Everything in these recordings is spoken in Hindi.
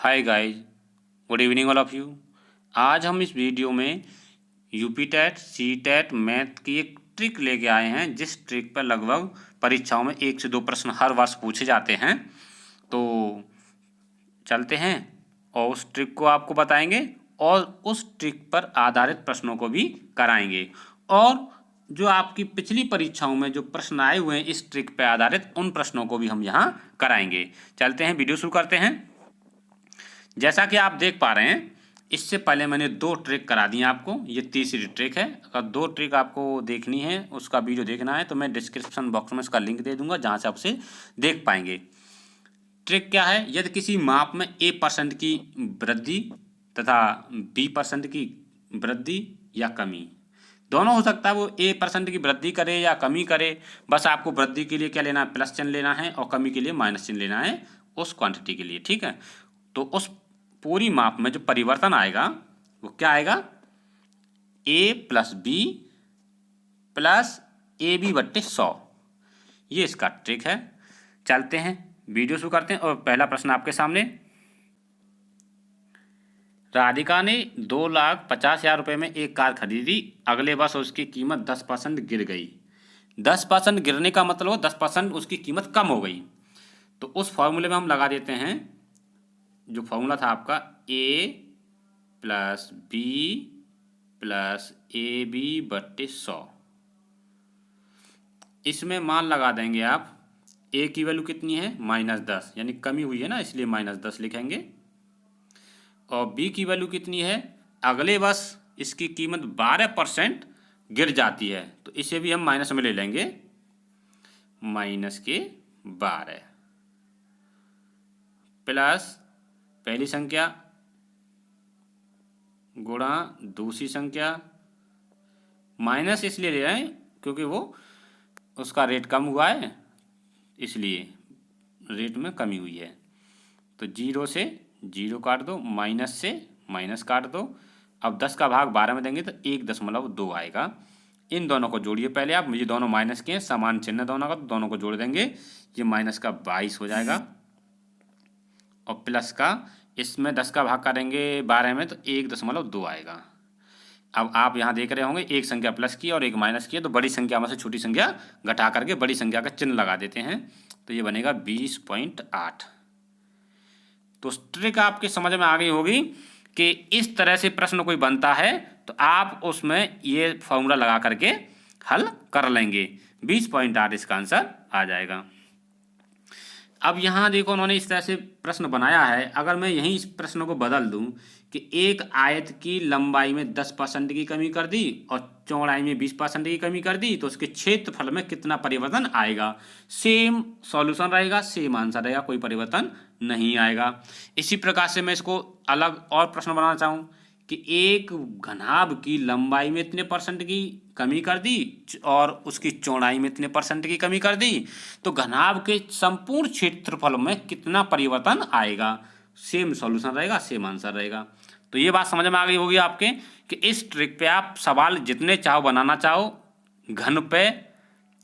Hi guys, good evening all of you. आज हम इस वीडियो में UP TET C TET math की एक ट्रिक लेके आए हैं, जिस ट्रिक पर लगभग परीक्षाओं में 1 से 2 प्रश्न हर वर्ष पूछे जाते हैं। तो चलते हैं और उस ट्रिक को आपको बताएंगे और उस ट्रिक पर आधारित प्रश्नों को भी कराएंगे, और जो आपकी पिछली परीक्षाओं में जो प्रश्न आए हुए हैं इस ट्रिक पर आधारित उन प्रश्नों को भी हम यहाँ कराएंगे। चलते हैं, वीडियो शुरू करते हैं। जैसा कि आप देख पा रहे हैं, इससे पहले मैंने 2 ट्रिक करा दी हैं आपको, ये तीसरी ट्रिक है। अगर 2 ट्रिक आपको देखनी है, उसका वीडियो देखना है, तो मैं डिस्क्रिप्शन बॉक्स में इसका लिंक दे दूंगा, जहां से आप उसे देख पाएंगे। ट्रिक क्या है? यदि किसी माप में A% की वृद्धि तथा B% की वृद्धि या कमी, दोनों हो सकता है, वो A% की वृद्धि करे या कमी करे, बस आपको वृद्धि के लिए क्या लेना है, प्लस चिन्ह लेना है, और कमी के लिए माइनस चिन्ह लेना है उस क्वांटिटी के लिए, ठीक है। तो उस पूरी माप में जो परिवर्तन आएगा वो क्या आएगा, A+B प्लस AB/100। ये इसका ट्रिक है। चलते हैं, वीडियो शुरू करते हैं। और पहला प्रश्न आपके सामने, राधिका ने 2,50,000 रुपये में एक कार खरीदी, अगले वर्ष उसकी कीमत 10% गिर गई। 10% गिरने का मतलब हो 10% उसकी कीमत कम हो गई। तो उस फॉर्मूले में हम लगा देते हैं, जो फॉर्मूला था आपका, A+B प्लस AB/100। इसमें मान लगा देंगे आप, A की वैल्यू कितनी है, -10, यानी कमी हुई है ना, इसलिए -10 लिखेंगे। और B की वैल्यू कितनी है, अगले वर्ष इसकी कीमत 12% गिर जाती है, तो इसे भी हम माइनस में ले लेंगे, -12 प्लस पहली संख्या गुणा दूसरी संख्या, माइनस इसलिए ले रहे हैं क्योंकि वो उसका रेट कम हुआ है, इसलिए रेट में कमी हुई है। तो 0 से 0 काट दो, माइनस से माइनस काट दो। अब 10 का भाग 12 में देंगे तो 1.2 आएगा। इन दोनों को जोड़िए पहले आप, मुझे दोनों माइनस के हैं, समान चिन्ह दोनों का, तो दोनों को जोड़ देंगे, ये माइनस का 22 हो जाएगा, और प्लस का, इसमें 10 का भाग करेंगे 12 में तो 1.2 आएगा। अब आप यहाँ देख रहे होंगे, एक संख्या प्लस की और एक माइनस की है, तो बड़ी संख्या में से छोटी संख्या घटा करके बड़ी संख्या का चिन्ह लगा देते हैं, तो ये बनेगा 20.8। तो ट्रिक आपके समझ में आ गई होगी कि इस तरह से प्रश्न कोई बनता है तो आप उसमें ये फॉर्मूला लगा करके हल कर लेंगे। 20.8 इसका आंसर आ जाएगा। अब यहाँ देखो, उन्होंने इस तरह से प्रश्न बनाया है। अगर मैं यहीं इस प्रश्न को बदल दूं कि एक आयत की लंबाई में 10% की कमी कर दी और चौड़ाई में 20% की कमी कर दी, तो उसके क्षेत्रफल में कितना परिवर्तन आएगा। सेम सॉल्यूशन रहेगा, सेम आंसर रहेगा, कोई परिवर्तन नहीं आएगा। इसी प्रकार से मैं इसको अलग और प्रश्न बनाना चाहूँ कि एक घनाभ की लंबाई में इतने % की कमी कर दी और उसकी चौड़ाई में इतने % की कमी कर दी, तो घनाभ के संपूर्ण क्षेत्रफल में कितना परिवर्तन आएगा। सेम सॉल्यूशन रहेगा, सेम आंसर रहेगा। तो ये बात समझ में आ गई होगी आपके कि इस ट्रिक पे आप सवाल जितने चाहो बनाना चाहो, घन पे,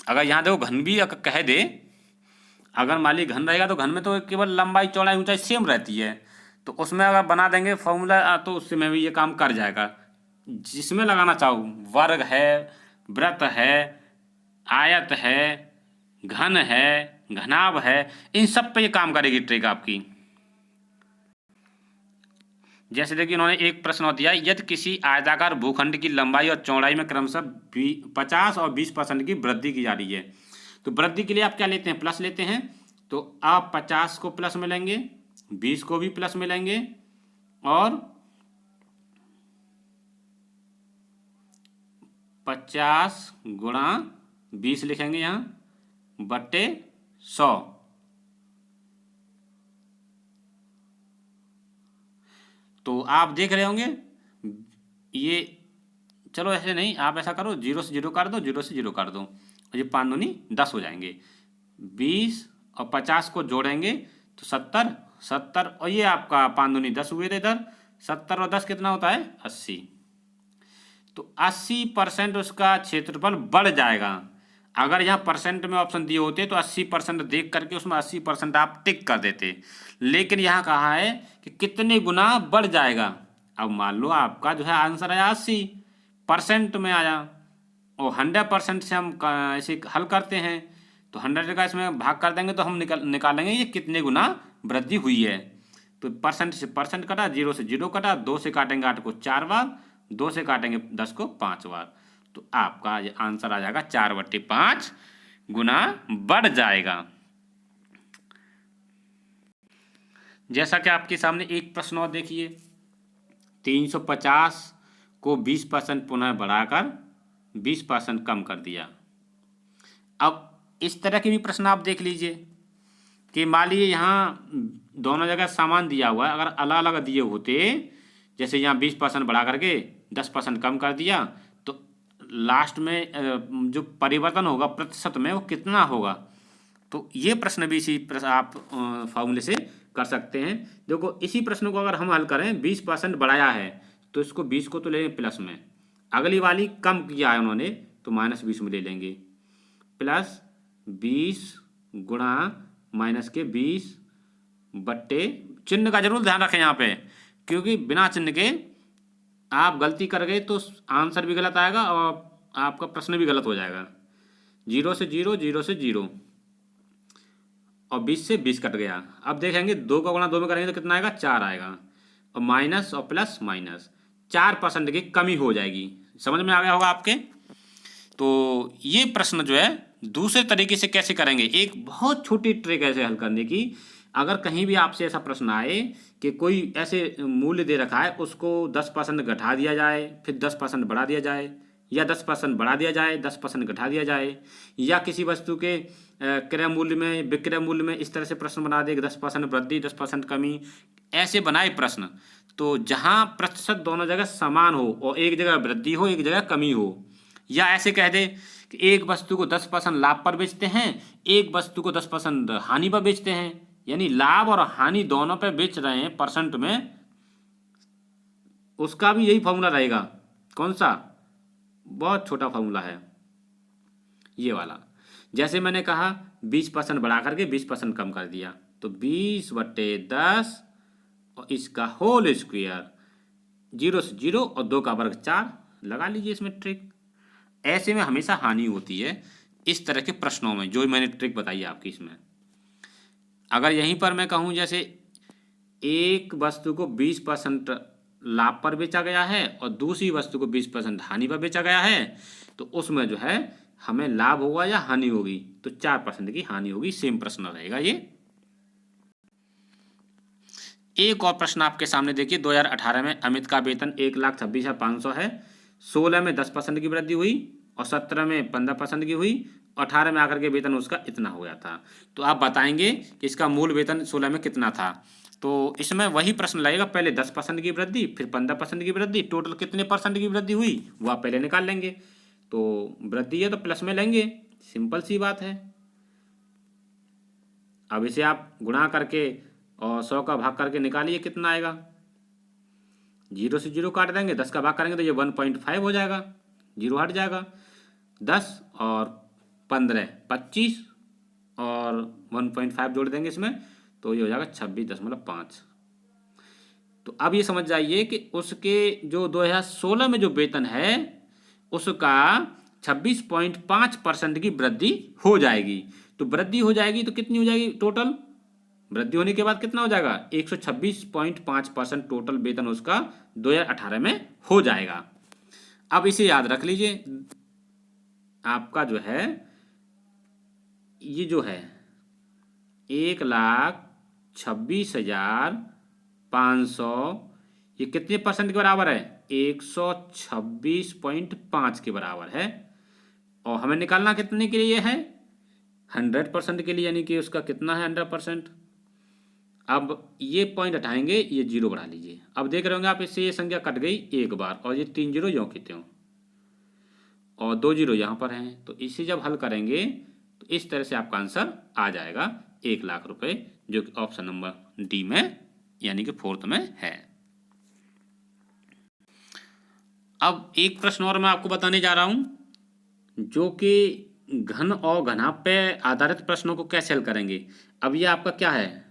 अगर यहाँ देखो घन भी अगर कह दे, अगर मान ली घन रहेगा तो घन में तो केवल लंबाई चौड़ाई ऊंचाई सेम रहती है, तो उसमें अगर बना देंगे फॉर्मूला तो उससे में भी ये काम कर जाएगा। जिसमें लगाना चाहो, वर्ग है, वृत्त है, आयत है, घन है, घनाभ है, इन सब पे ये काम करेगी ट्रिक आपकी। जैसे देखिए, उन्होंने एक प्रश्न और दिया, यदि किसी आयताकार भूखंड की लंबाई और चौड़ाई में क्रमशः 50 और 20% की वृद्धि की जा रही है, तो वृद्धि के लिए आप क्या लेते हैं, प्लस लेते हैं। तो आप 50 को प्लस में लेंगे, 20 को भी प्लस में लेंगे, और 50 गुणा 20 लिखेंगे यहाँ बट्टे 100। तो आप देख रहे होंगे ये, चलो ऐसे नहीं, आप ऐसा करो, 0 से 0 काट दो, 0 से 0 काट दो, और ये 5 दूनी 10 हो जाएंगे। 20 और 50 को जोड़ेंगे तो 70, और ये आपका 5 दूनी 10 हुए थे इधर, 70 और 10 कितना होता है, 80। तो 80% उसका क्षेत्रफल बढ़ जाएगा। अगर यहाँ परसेंट में ऑप्शन दिए होते तो 80% देख करके उसमें 80% आप टिक कर देते, लेकिन यहाँ कहा है कि कितने गुना बढ़ जाएगा। अब मान लो आपका जो है आंसर आया 80% में आया, और 100% से हम ऐसे हल करते हैं, तो 100 का इसमें भाग कर देंगे तो हम निकालेंगे ये कितने गुना वृद्धि हुई है। तो परसेंट से परसेंट कटा, 0 से 0 कटा, 2 से काटेंगे 8 को 4 बार, 2 से काटेंगे 10 को 5 बार, तो आपका ये आंसर आ जाएगा 4/5 गुना बढ़ जाएगा। जैसा कि आपके सामने एक प्रश्न और देखिए, 350 को 20% पुनः बढ़ाकर 20% कम कर दिया। अब इस तरह के भी प्रश्न आप देख लीजिए कि मान लीजिए यहाँ दोनों जगह सामान दिया हुआ है, अगर अलग अलग दिए होते, जैसे यहाँ 20% बढ़ा करके 10% कम कर दिया, तो लास्ट में जो परिवर्तन होगा प्रतिशत में वो कितना होगा। तो ये प्रश्न भी इसी आप फॉर्मूले से कर सकते हैं। देखो इसी प्रश्न को अगर हम हल करें, 20% बढ़ाया है तो इसको 20 को तो ले लें प्लस में, अगली वाली कम किया है उन्होंने तो -20 में ले लेंगे, प्लस 20 गुणा माइनस के 20 बट्टे, चिन्ह का जरूर ध्यान रखें यहाँ पे, क्योंकि बिना चिन्ह के आप गलती कर गए तो आंसर भी गलत आएगा और आपका प्रश्न भी गलत हो जाएगा। 0 से 0, 0 से 0 और 20 से 20 कट गया। अब देखेंगे 2 का गुणा 2 में करेंगे तो कितना आएगा, 4 आएगा, और माइनस और प्लस माइनस 4% की कमी हो जाएगी। समझ में आ गया होगा आपके। तो ये प्रश्न जो है दूसरे तरीके से कैसे करेंगे, एक बहुत छोटी ट्रिक ऐसे हल करने की। अगर कहीं भी आपसे ऐसा प्रश्न आए कि कोई ऐसे मूल्य दे रखा है, उसको 10% घटा दिया जाए, फिर 10% बढ़ा दिया जाए, या 10% बढ़ा दिया जाए, 10% घटा दिया जाए, या किसी वस्तु के क्रय मूल्य में विक्रय मूल्य में इस तरह से प्रश्न बना दे कि 10% वृद्धि 10% कमी, ऐसे बनाए प्रश्न, तो जहाँ प्रतिशत दोनों जगह समान हो और एक जगह वृद्धि हो एक जगह कमी हो, या ऐसे कह दे कि एक वस्तु को 10% लाभ पर बेचते हैं, एक वस्तु को 10% हानि पर बेचते हैं, यानी लाभ और हानि दोनों पे बेच रहे हैं परसेंट में, उसका भी यही फॉर्मूला रहेगा। कौन सा, बहुत छोटा फॉर्मूला है ये वाला। जैसे मैंने कहा 20% बढ़ा करके 20% कम कर दिया, तो 20/10 और इसका होल स्क्वायर, 0 से 0 और 2 का वर्ग 4, लगा लीजिए इसमें ट्रिक। ऐसे में हमेशा हानि होती है इस तरह के प्रश्नों में, जो मैंने ट्रिक बताई आपकी इसमें। अगर यहीं पर मैं कहूँ जैसे एक वस्तु को 20% लाभ पर बेचा गया है और दूसरी वस्तु को 20% हानि पर बेचा गया है, तो उसमें जो है हमें लाभ होगा या हानि होगी, तो 4% की हानि होगी। सेम प्रश्न रहेगा ये। एक और प्रश्न आपके सामने देखिए, 2018 में अमित का वेतन 1,26,500 है, 16 में 10% की वृद्धि हुई और 17 में 15% की हुई, 18 में आकर के वेतन उसका इतना हो गया था। तो आप बताएंगे कि इसका मूल वेतन 16 में कितना था। तो इसमें वही प्रश्न लगेगा, पहले 10% की वृद्धि, फिर 15% की वृद्धि, टोटल कितने परसेंट की वृद्धि हुई वो आप पहले निकाल लेंगे। तो वृद्धि है तो प्लस में लेंगे, सिंपल सी बात है। अब इसे आप गुणा करके और 100 का भाग करके निकालिए कितना आएगा, 0 से 0 काट देंगे, 10 का भाग करेंगे तो ये 1.5 हो जाएगा, 0 हट जाएगा, 10 और 15 25 और 1.5 जोड़ देंगे इसमें, तो ये हो जाएगा 26.5। तो अब ये समझ जाइए कि उसके जो 2016 में जो वेतन है उसका 26.5% की वृद्धि हो जाएगी। तो वृद्धि हो जाएगी तो कितनी हो जाएगी, टोटल वृद्धि होने के बाद कितना हो जाएगा, 126.5% टोटल वेतन उसका 2018 में हो जाएगा। अब इसे याद रख लीजिए, आपका जो है ये जो है 1,26,500 ये कितने परसेंट के बराबर है, 126.5 के बराबर है। और हमें निकालना कितने के लिए है, 100% के लिए, यानी कि उसका कितना है 100%। अब ये पॉइंट हटाएंगे, ये 0 बढ़ा लीजिए। अब देख रहे होंगे आप, इससे ये संख्या कट गई एक बार और ये 3 0 यों की त्यों और 2 0 यहाँ पर हैं। तो इसे जब हल करेंगे तो इस तरह से आपका आंसर आ जाएगा 1,00,000 रुपये, जो कि ऑप्शन नंबर डी में यानी कि 4th में है। अब एक प्रश्न और मैं आपको बताने जा रहा हूँ, जो कि घन और घनाभ पे आधारित प्रश्नों को कैसे हल करेंगे। अब ये आपका क्या है,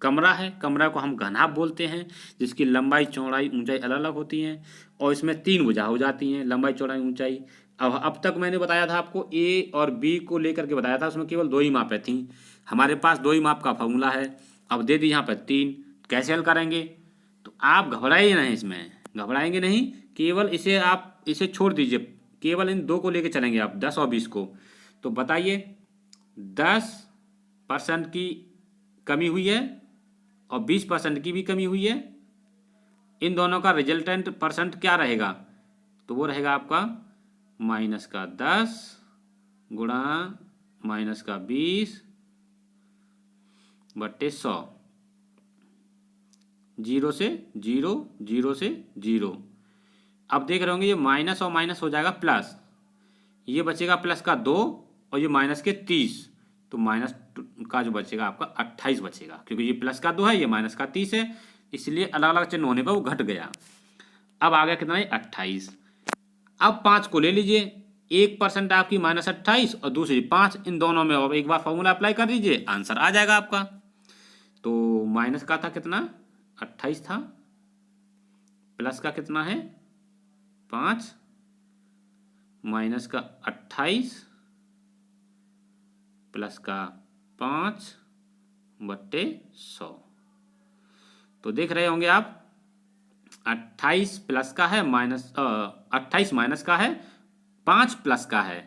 कमरा है। कमरा को हम घनाभ बोलते हैं, जिसकी लंबाई चौड़ाई ऊंचाई अलग अलग होती हैं और इसमें 3 भुजा हो जाती हैं, लंबाई चौड़ाई ऊंचाई। अब तक मैंने बताया था आपको ए और बी को लेकर के बताया था, उसमें केवल 2 ही मापें थी। हमारे पास 2 ही माप का फॉर्मूला है, अब दे दी यहाँ पर 3। कैसे हल करेंगे, तो आप घबराइए नहीं, इसमें घबराएंगे नहीं, केवल इसे आप इसे छोड़ दीजिए, केवल इन 2 को लेके चलेंगे आप, 10 और 20 को। तो बताइए 10% की कमी हुई है और 20% की भी कमी हुई है, इन दोनों का रिजल्टेंट परसेंट क्या रहेगा, तो वो रहेगा आपका -10 गुणा -20 बट्टे 100। 0 से 0, 0 से 0। अब देख रहे होंगे ये माइनस और माइनस हो जाएगा प्लस, ये बचेगा प्लस का 2 और ये माइनस के 30, तो माइनस का जो बचेगा आपका 28 बचेगा, क्योंकि ये प्लस का 2 है, ये माइनस का 30 है, इसलिए अलग अलग चिन्ह होने पर वो घट गया। अब आ गया कितना है 28। अब 5 को ले लीजिए, 1% आपकी -28 और दूसरी 5, इन दोनों में और एक बार फॉर्मूला अप्लाई कर दीजिए, आंसर आ जाएगा आपका। तो माइनस का था कितना 28 था, प्लस का कितना है 5, माइनस का 28 प्लस का 5 बट्टे 100। तो देख रहे होंगे आप 28 प्लस का है, 28 माइनस का है, 5 प्लस का है,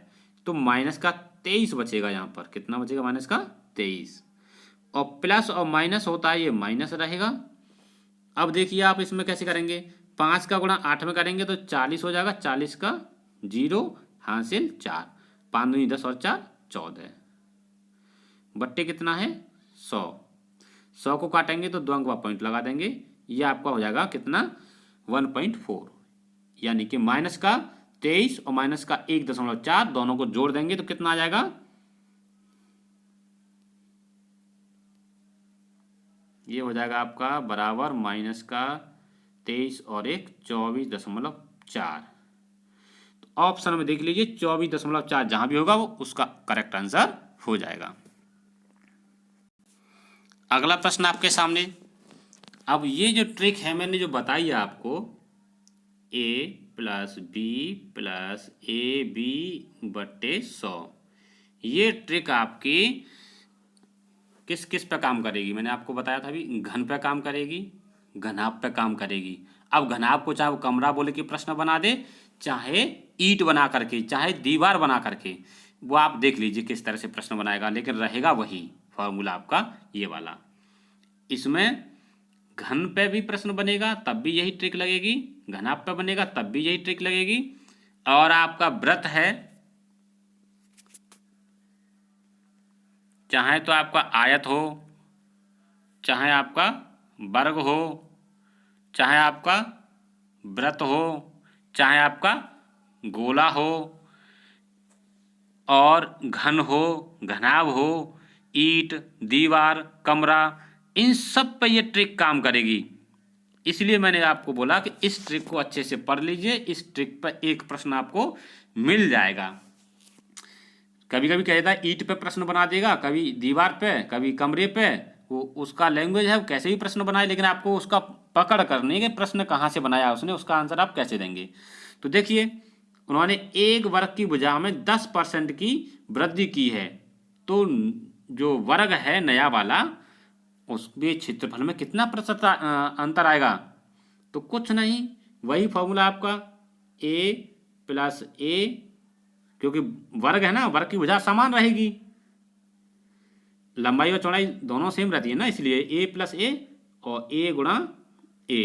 तो माइनस का 23 बचेगा। यहाँ पर कितना बचेगा, माइनस का 23, और प्लस और माइनस होता है ये माइनस रहेगा। अब देखिए आप इसमें कैसे करेंगे, 5 का गुणा 8 में करेंगे तो 40 हो जाएगा, 40 का 0 हासिल 4, 5 दूनी 10 और 4 14 बट्टे कितना है 100। 100 को काटेंगे तो 2 अंक का पॉइंट लगा देंगे, ये आपका हो जाएगा कितना 1.4, यानी कि माइनस का 23 और माइनस का 1.4 दोनों को जोड़ देंगे तो कितना आ जाएगा, ये हो जाएगा आपका बराबर माइनस का 23 और 1 24.4। तो ऑप्शन में देख लीजिए 24.4 जहां भी होगा वो उसका करेक्ट आंसर हो जाएगा। अगला प्रश्न आपके सामने। अब ये जो ट्रिक है मैंने जो बताई है आपको, a + b + ab बट्टे 100, ये ट्रिक आपकी किस किस पे काम करेगी, मैंने आपको बताया था अभी, घन पे काम करेगी, घनाभ पे काम करेगी। अब घनाभ को चाहे वो कमरा बोले के प्रश्न बना दे, चाहे ईंट बना करके, चाहे दीवार बना करके, वो आप देख लीजिए किस तरह से प्रश्न बनाएगा, लेकिन रहेगा वही फॉर्मूला आपका ये वाला। इसमें घन पे भी प्रश्न बनेगा तब भी यही ट्रिक लगेगी, घनाभ पे बनेगा तब भी यही ट्रिक लगेगी, और आपका व्रत है, चाहे तो आपका आयत हो, चाहे आपका वर्ग हो, चाहे आपका व्रत हो, चाहे आपका गोला हो, और घन हो, घनाभ हो, ईंट, दीवार, कमरा, इन सब पे ये ट्रिक काम करेगी। इसलिए मैंने आपको बोला कि इस ट्रिक को अच्छे से पढ़ लीजिए, इस ट्रिक पर एक प्रश्न आपको मिल जाएगा। कभी कभी कहता है ईंट पे प्रश्न बना देगा, कभी दीवार पे, कभी कमरे पे, वो उसका लैंग्वेज है, कैसे भी प्रश्न बनाए, लेकिन आपको उसका पकड़ करनी है कि प्रश्न कहाँ से बनाया उसने, उसका आंसर आप कैसे देंगे। तो देखिए उन्होंने एक वर्ग की भुजा में 10% की वृद्धि की है, तो जो वर्ग है नया वाला, उसके क्षेत्रफल में कितना प्रतिशत अंतर आएगा, तो कुछ नहीं, वही फॉर्मूला आपका a + a, क्योंकि वर्ग है ना, वर्ग की भुजा समान रहेगी, लंबाई और चौड़ाई दोनों सेम रहती है ना, इसलिए a + a और a गुणा a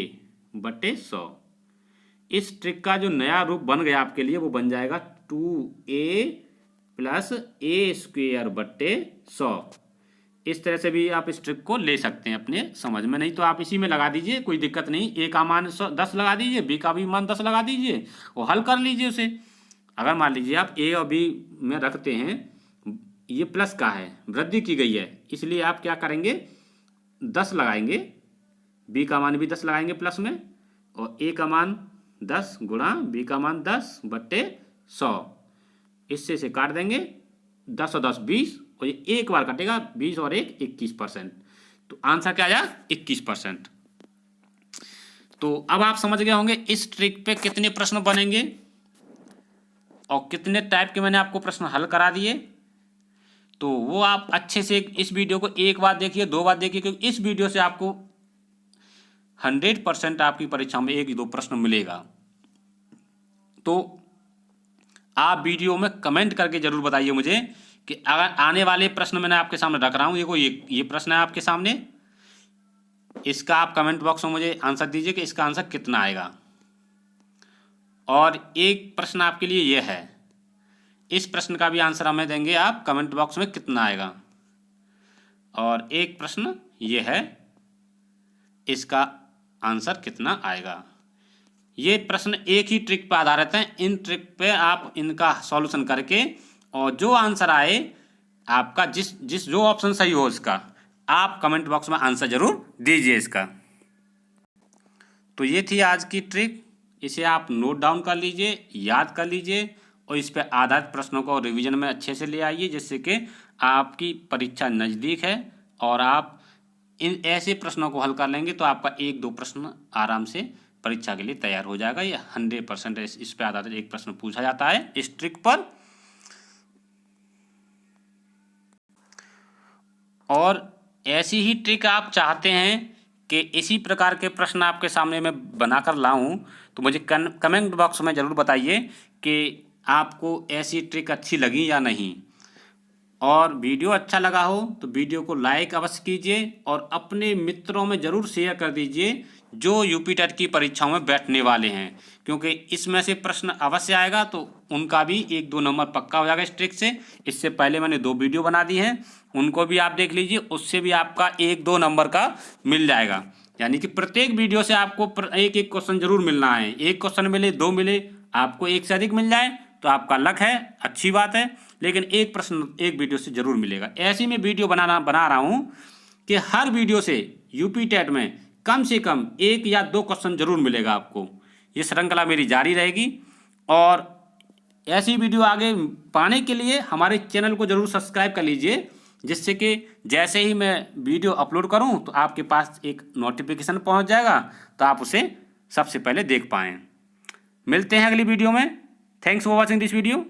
बट्टे 100। इस ट्रिक का जो नया रूप बन गया आपके लिए वो बन जाएगा 2a + a² बट्टे 100। इस तरह से भी आप इस ट्रिक को ले सकते हैं अपने समझ में, नहीं तो आप इसी में लगा दीजिए, कोई दिक्कत नहीं, a का मान 10 लगा दीजिए, b का भी मान 10 लगा दीजिए और हल कर लीजिए उसे। अगर मान लीजिए आप a और b में रखते हैं, ये प्लस का है, वृद्धि की गई है, इसलिए आप क्या करेंगे 10 लगाएंगे, b का मान भी 10 लगाएंगे प्लस में, और a का मान 10 गुणा b का मान 10 बट्टे 100। इससे से काट देंगे 10 और 10 20, और ये एक बार कटेगा 20 और 1 21%। तो आंसर क्या आया 21%। तो अब आप समझ गए होंगे इस ट्रिक पे कितने प्रश्न बनेंगे और कितने टाइप के मैंने आपको प्रश्न हल करा दिए। तो वो आप अच्छे से इस वीडियो को एक बार देखिए, 2 बार देखिए, क्योंकि इस वीडियो से आपको 100% आपकी परीक्षा में 1-2 प्रश्न मिलेगा। तो आप वीडियो में कमेंट करके जरूर बताइए मुझे कि अगर आने वाले प्रश्न मैंने आपके सामने रख रहा हूँ, देखो ये प्रश्न है आपके सामने, इसका आप कमेंट बॉक्स में मुझे आंसर दीजिए कि इसका आंसर कितना आएगा। और एक प्रश्न आपके लिए ये है, इस प्रश्न का भी आंसर हमें देंगे आप कमेंट बॉक्स में कितना आएगा। और एक प्रश्न ये है, इसका आंसर कितना आएगा। ये प्रश्न एक ही ट्रिक पर आधारित हैं। इन ट्रिक पे आप इनका सॉल्यूशन करके और जो आंसर आए आपका, जिस जो ऑप्शन सही हो इसका, आप कमेंट बॉक्स में आंसर जरूर दीजिए इसका। तो ये थी आज की ट्रिक, इसे आप नोट डाउन कर लीजिए, याद कर लीजिए और इस पर आधारित प्रश्नों को रिवीजन में अच्छे से ले आइए, जिससे कि आपकी परीक्षा नज़दीक है और आप इन ऐसे प्रश्नों को हल कर लेंगे तो आपका 1-2 प्रश्न आराम से परीक्षा के लिए तैयार हो जाएगा। ये 100% इस पर आधारित एक प्रश्न पूछा जाता है इस ट्रिक पर। और ऐसी ही ट्रिक आप चाहते हैं कि इसी प्रकार के प्रश्न आपके सामने मैं बनाकर लाऊं, तो मुझे कमेंट बॉक्स में ज़रूर बताइए कि आपको ऐसी ट्रिक अच्छी लगी या नहीं। और वीडियो अच्छा लगा हो तो वीडियो को लाइक अवश्य कीजिए और अपने मित्रों में ज़रूर शेयर कर दीजिए जो यूपी टेट की परीक्षाओं में बैठने वाले हैं, क्योंकि इसमें से प्रश्न अवश्य आएगा तो उनका भी 1-2 नंबर पक्का हो जाएगा इस ट्रिक से। इससे पहले मैंने 2 वीडियो बना दी हैं, उनको भी आप देख लीजिए, उससे भी आपका 1-2 नंबर का मिल जाएगा। यानी कि प्रत्येक वीडियो से आपको एक एक क्वेश्चन जरूर मिलना है। एक क्वेश्चन मिले, 2 मिले, आपको एक से अधिक मिल जाए तो आपका लक है, अच्छी बात है, लेकिन एक प्रश्न एक वीडियो से जरूर मिलेगा। ऐसी मैं वीडियो बना रहा हूँ कि हर वीडियो से यूपी टेट में कम से कम 1 या 2 क्वेश्चन जरूर मिलेगा आपको। ये श्रृंखला मेरी जारी रहेगी और ऐसी वीडियो आगे पाने के लिए हमारे चैनल को जरूर सब्सक्राइब कर लीजिए, जिससे कि जैसे ही मैं वीडियो अपलोड करूं तो आपके पास एक नोटिफिकेशन पहुंच जाएगा, तो आप उसे सबसे पहले देख पाएँ। मिलते हैं अगली वीडियो में। Thanks for watching this video.